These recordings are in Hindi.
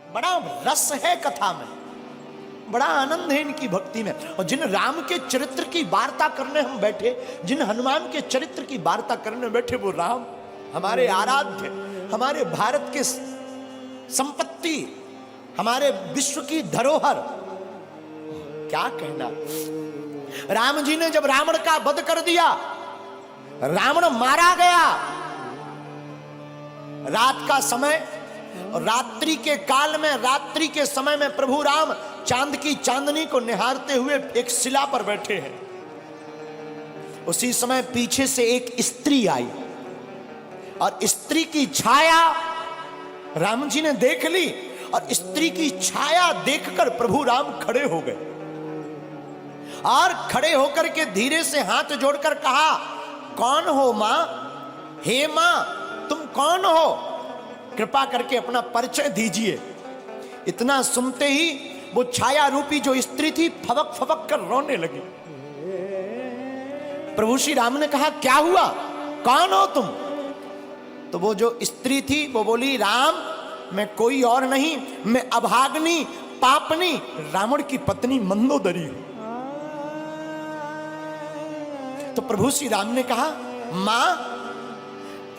बड़ा रस है कथा में, बड़ा आनंद है इनकी भक्ति में। और जिन राम के चरित्र की वार्ता करने हम बैठे, जिन हनुमान के चरित्र की वार्ता करने बैठे, वो राम हमारे आराध्य, हमारे भारत के संपत्ति, हमारे विश्व की धरोहर, क्या कहना। राम जी ने जब रावण का वध कर दिया, रावण मारा गया, रात का समय और रात्रि के काल में, रात्रि के समय में प्रभु राम चांद की चांदनी को निहारते हुए एक शिला पर बैठे हैं। उसी समय पीछे से एक स्त्री आई और स्त्री की छाया राम जी ने देख ली, और स्त्री की छाया देखकर प्रभु राम खड़े हो गए, और खड़े होकर के धीरे से हाथ जोड़कर कहा, कौन हो मां? हे मां, तुम कौन हो? कृपा करके अपना परिचय दीजिए। इतना सुनते ही वो छाया रूपी जो स्त्री थी फबक फबक कर रोने लगी। प्रभु श्री राम ने कहा, क्या हुआ, कौन हो तुम? तो वो जो स्त्री थी वो बोली, राम मैं कोई और नहीं, मैं अभाग्नि पापनी रावण की पत्नी मंदोदरी हूं। तो प्रभु श्री राम ने कहा, मां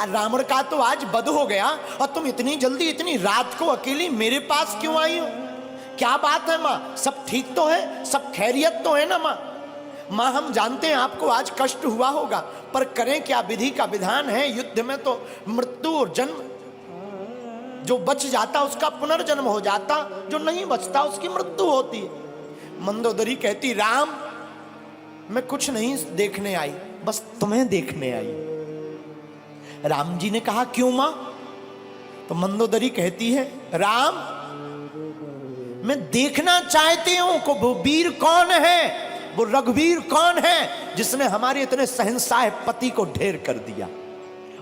रावण का तो आज वध हो गया और तुम इतनी जल्दी इतनी रात को अकेली मेरे पास क्यों आई हो? क्या बात है मां, सब ठीक तो है, सब खैरियत तो है ना मां? मां हम जानते हैं आपको आज कष्ट हुआ होगा, पर करें क्या, विधि का विधान है, युद्ध में तो मृत्यु और जन्म, जो बच जाता उसका पुनर्जन्म हो जाता, जो नहीं बचता उसकी मृत्यु होती है। मंदोदरी कहती, राम मैं कुछ नहीं देखने आई, बस तुम्हें देखने आई। राम जी ने कहा, क्यों मां? तो मंदोदरी कहती है, राम मैं देखना चाहती हूं कि वो वीर कौन है, वो रघुवीर कौन है जिसने हमारे इतने शहंशाह पति को ढेर कर दिया,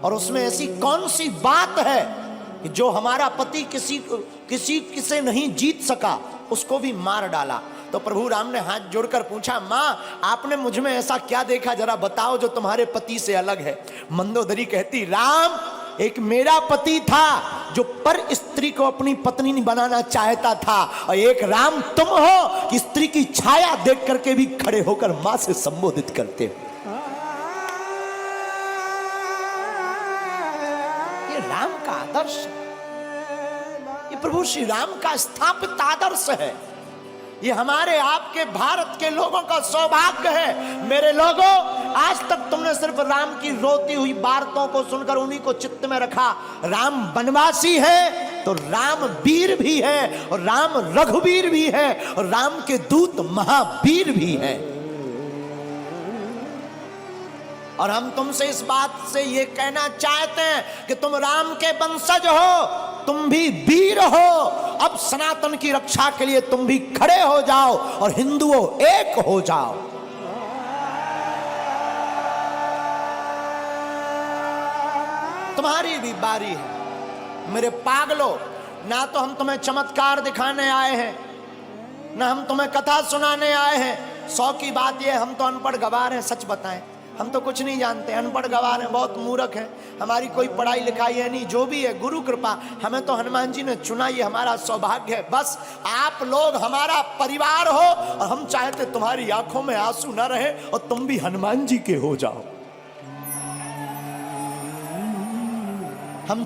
और उसमें ऐसी कौन सी बात है कि जो हमारा पति किसी से नहीं जीत सका, उसको भी मार डाला। तो प्रभु राम ने हाथ जोड़कर पूछा, मां आपने मुझ में ऐसा क्या देखा, जरा बताओ जो तुम्हारे पति से अलग है। मंदोदरी कहती, राम एक मेरा पति था जो पर स्त्री को अपनी पत्नी नहीं बनाना चाहता था, और एक राम तुम हो कि स्त्री की छाया देख करके भी खड़े होकर मां से संबोधित करते हो। ये राम का आदर्श, ये प्रभु श्री राम का स्थापित आदर्श है। ये हमारे आपके भारत के लोगों का सौभाग्य है। मेरे लोगों, आज तक तुमने सिर्फ राम की रोती हुई बातों को सुनकर उन्हीं को चित्त में रखा। राम वनवासी है तो राम वीर भी है, और राम रघुवीर भी है, और राम के दूत महावीर भी है। और हम तुमसे इस बात से ये कहना चाहते हैं कि तुम राम के वंशज हो, तुम भी वीर हो। अब सनातन की रक्षा के लिए तुम भी खड़े हो जाओ और हिंदुओं एक हो जाओ। तुम्हारी भी बारी है मेरे पागलों। ना तो हम तुम्हें चमत्कार दिखाने आए हैं, ना हम तुम्हें कथा सुनाने आए हैं। 100 की बात यह, हम तो अनपढ़ गवार हैं। सच बताएं, हम तो कुछ नहीं जानते, अनपढ़ गवार हैं, बहुत मूर्ख हैं, हमारी कोई पढ़ाई लिखाई है नहीं। जो भी है गुरु कृपा, हमें तो हनुमान जी ने चुना, ये हमारा सौभाग्य है। बस आप लोग हमारा परिवार हो, और हम चाहते तुम्हारी आंखों में आंसू न रहे और तुम भी हनुमान जी के हो जाओ।